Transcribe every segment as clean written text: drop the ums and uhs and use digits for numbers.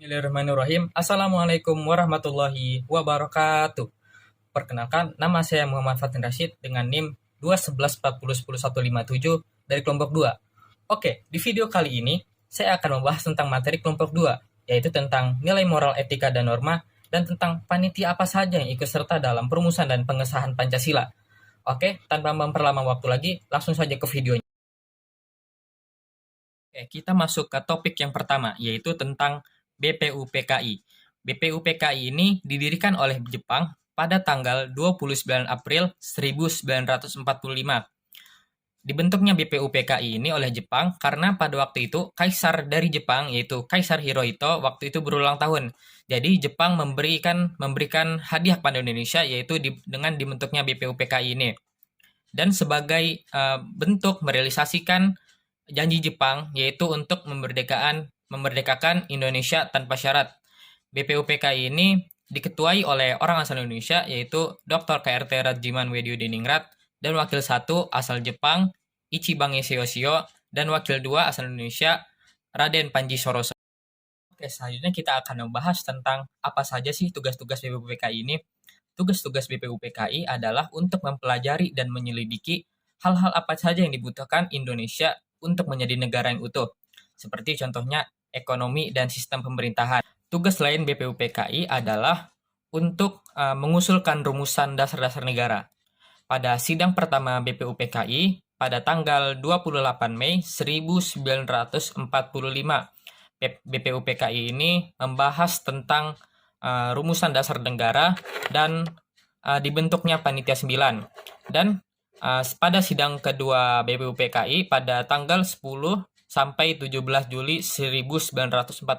Bismillahirrahmanirrahim. Assalamualaikum warahmatullahi wabarakatuh. Perkenalkan, nama saya Muhammad Fatin Rashid dengan NIM 211401057 dari kelompok 2. Oke, di video kali ini saya akan membahas tentang materi kelompok 2, yaitu tentang nilai moral, etika, dan norma, dan tentang panitia apa saja yang ikut serta dalam perumusan dan pengesahan Pancasila. Oke, tanpa memperlama waktu lagi, langsung saja ke videonya. Oke, kita masuk ke topik yang pertama, yaitu tentang BPUPKI. BPUPKI ini didirikan oleh Jepang pada tanggal 29 April 1945. Dibentuknya BPUPKI ini oleh Jepang karena pada waktu itu kaisar dari Jepang, yaitu Kaisar Hirohito, waktu itu berulang tahun. Jadi Jepang memberikan hadiah pada Indonesia, yaitu dengan dibentuknya BPUPKI ini. Dan sebagai bentuk merealisasikan janji Jepang, yaitu untuk memerdekakan Indonesia tanpa syarat. BPUPKI ini diketuai oleh orang asal Indonesia, yaitu Dr. KRT Rajiman Weddiudiningrat, dan wakil 1 asal Jepang, Ichibange Shio, dan wakil 2 asal Indonesia, Raden Panji Soroso. Oke, selanjutnya kita akan membahas tentang apa saja sih tugas-tugas BPUPKI ini. Tugas-tugas BPUPKI adalah untuk mempelajari dan menyelidiki hal-hal apa saja yang dibutuhkan Indonesia untuk menjadi negara yang utuh, seperti contohnya ekonomi dan sistem pemerintahan. Tugas lain BPUPKI adalah untuk mengusulkan rumusan dasar-dasar negara. Pada sidang pertama BPUPKI pada tanggal 28 Mei 1945, BPUPKI ini membahas tentang rumusan dasar negara dan dibentuknya Panitia 9. Dan pada sidang kedua BPUPKI pada tanggal 10 sampai 17 Juli 1945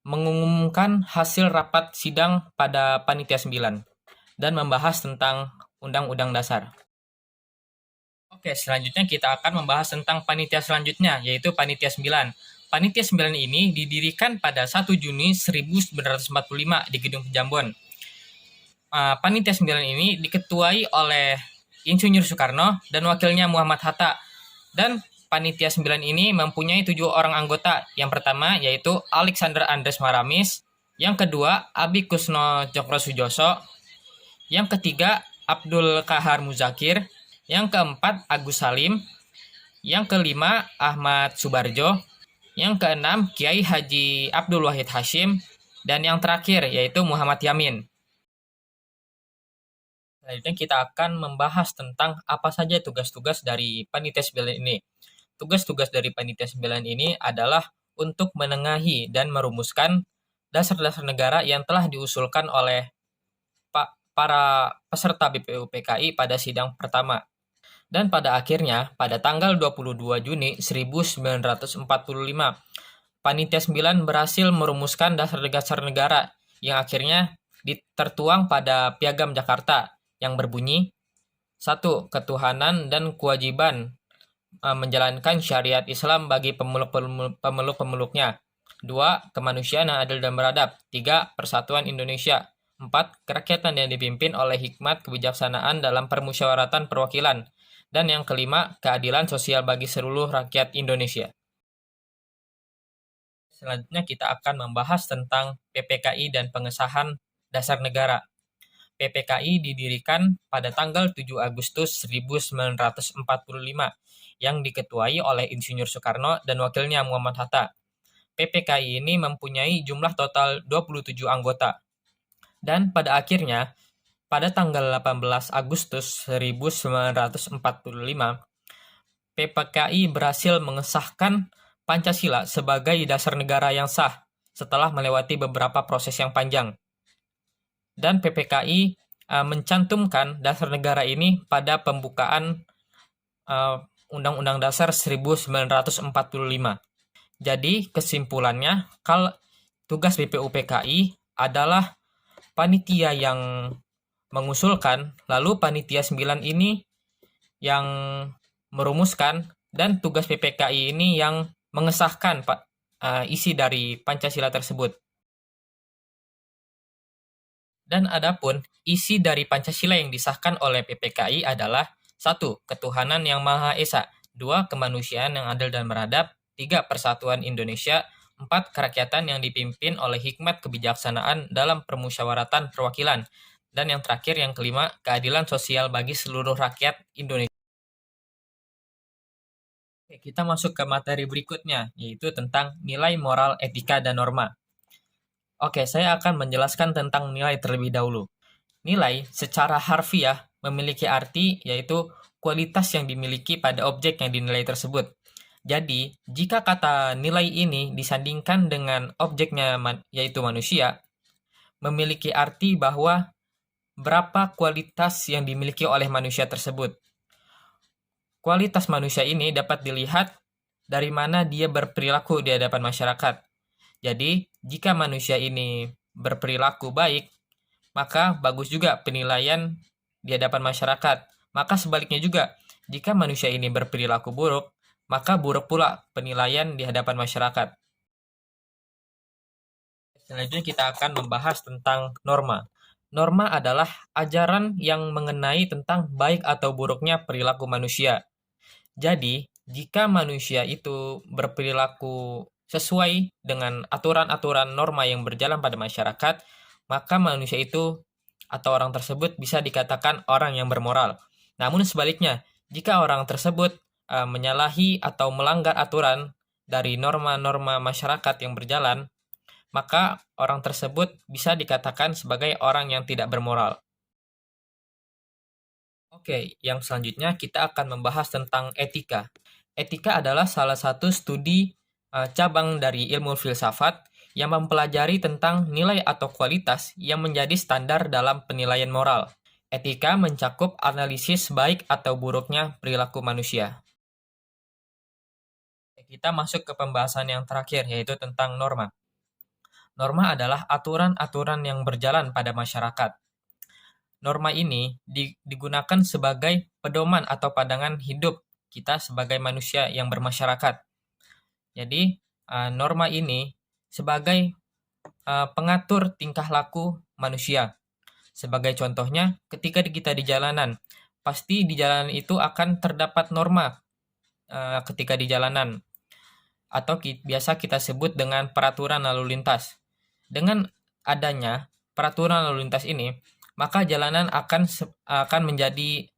mengumumkan hasil rapat sidang pada Panitia 9 dan membahas tentang Undang-Undang Dasar. Oke, selanjutnya kita akan membahas tentang panitia selanjutnya, yaitu Panitia 9. Panitia 9 ini didirikan pada 1 Juni 1945 di Gedung Pejambon. Panitia 9 ini diketuai oleh Insinyur Soekarno dan wakilnya Muhammad Hatta. Dan Panitia 9 ini mempunyai 7 orang anggota. Yang pertama yaitu Alexander Andres Maramis, yang kedua Abi Kusno Cokrosujoso, yang ketiga Abdul Kahar Muzakir, yang keempat Agus Salim, yang kelima Ahmad Subarjo, yang keenam Kiai Haji Abdul Wahid Hashim, dan yang terakhir yaitu Muhammad Yamin. Selanjutnya kita akan membahas tentang apa saja tugas-tugas dari Panitia 9 ini. Tugas-tugas dari Panitia 9 ini adalah untuk menengahi dan merumuskan dasar-dasar negara yang telah diusulkan oleh para peserta BPUPKI pada sidang pertama. Dan pada akhirnya, pada tanggal 22 Juni 1945, Panitia 9 berhasil merumuskan dasar-dasar negara yang akhirnya tertuang pada Piagam Jakarta yang berbunyi 1. Ketuhanan dan kewajiban menjalankan syariat Islam bagi pemeluk-pemeluknya. 2. Kemanusiaan yang adil dan beradab. 3. Persatuan Indonesia. 4. Kerakyatan yang dipimpin oleh hikmat kebijaksanaan dalam permusyawaratan perwakilan. Dan yang kelima, keadilan sosial bagi seluruh rakyat Indonesia. Selanjutnya kita akan membahas tentang PPKI dan pengesahan dasar negara. PPKI didirikan pada tanggal 7 Agustus 1945 yang diketuai oleh Insinyur Soekarno dan wakilnya Muhammad Hatta. PPKI ini mempunyai jumlah total 27 anggota. Dan pada akhirnya, pada tanggal 18 Agustus 1945, PPKI berhasil mengesahkan Pancasila sebagai dasar negara yang sah setelah melewati beberapa proses yang panjang. Dan PPKI mencantumkan dasar negara ini pada pembukaan Undang-Undang Dasar 1945. Jadi kesimpulannya, tugas BPUPKI adalah panitia yang mengusulkan, lalu Panitia 9 ini yang merumuskan, dan tugas PPKI ini yang mengesahkan isi dari Pancasila tersebut. Dan adapun isi dari Pancasila yang disahkan oleh PPKI adalah 1. Ketuhanan yang Maha Esa, 2. Kemanusiaan yang adil dan beradab, 3. Persatuan Indonesia, 4. Kerakyatan yang dipimpin oleh hikmat kebijaksanaan dalam permusyawaratan perwakilan. Dan yang terakhir, yang kelima, keadilan sosial bagi seluruh rakyat Indonesia. Oke, kita masuk ke materi berikutnya, yaitu tentang nilai moral, etika, dan norma. Oke, saya akan menjelaskan tentang nilai terlebih dahulu. Nilai secara harfiah memiliki arti yaitu kualitas yang dimiliki pada objek yang dinilai tersebut. Jadi, jika kata nilai ini disandingkan dengan objeknya yaitu manusia, memiliki arti bahwa berapa kualitas yang dimiliki oleh manusia tersebut. Kualitas manusia ini dapat dilihat dari mana dia berperilaku di hadapan masyarakat. Jadi, jika manusia ini berperilaku baik, maka bagus juga penilaian di hadapan masyarakat. Maka sebaliknya juga, jika manusia ini berperilaku buruk, maka buruk pula penilaian di hadapan masyarakat. Selanjutnya kita akan membahas tentang norma. Norma adalah ajaran yang mengenai tentang baik atau buruknya perilaku manusia. Jadi, jika manusia itu berperilaku sesuai dengan aturan-aturan norma yang berjalan pada masyarakat, maka manusia itu atau orang tersebut bisa dikatakan orang yang bermoral. Namun sebaliknya, jika orang tersebut menyalahi atau melanggar aturan dari norma-norma masyarakat yang berjalan, maka orang tersebut bisa dikatakan sebagai orang yang tidak bermoral. Oke, yang selanjutnya kita akan membahas tentang etika. Etika adalah salah satu studi cabang dari ilmu filsafat yang mempelajari tentang nilai atau kualitas yang menjadi standar dalam penilaian moral. Etika mencakup analisis baik atau buruknya perilaku manusia. Kita masuk ke pembahasan yang terakhir, yaitu tentang norma. Norma adalah aturan-aturan yang berjalan pada masyarakat. Norma ini digunakan sebagai pedoman atau pandangan hidup kita sebagai manusia yang bermasyarakat. Jadi, norma ini sebagai pengatur tingkah laku manusia. Sebagai contohnya, ketika kita di jalanan, pasti di jalanan itu akan terdapat norma ketika di jalanan. Atau biasa kita sebut dengan peraturan lalu lintas. Dengan adanya peraturan lalu lintas ini, maka jalanan akan menjadi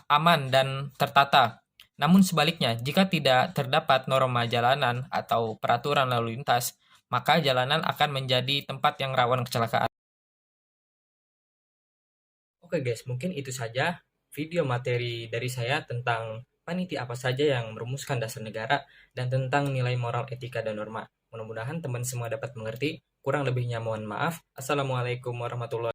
aman dan tertata. Namun sebaliknya, jika tidak terdapat norma jalanan atau peraturan lalu lintas, maka jalanan akan menjadi tempat yang rawan kecelakaan. Oke guys, mungkin itu saja video materi dari saya tentang panitia apa saja yang merumuskan dasar negara dan tentang nilai moral, etika, dan norma. Mudah-mudahan teman semua dapat mengerti. Kurang lebihnya mohon maaf. Assalamualaikum warahmatullahi wabarakatuh.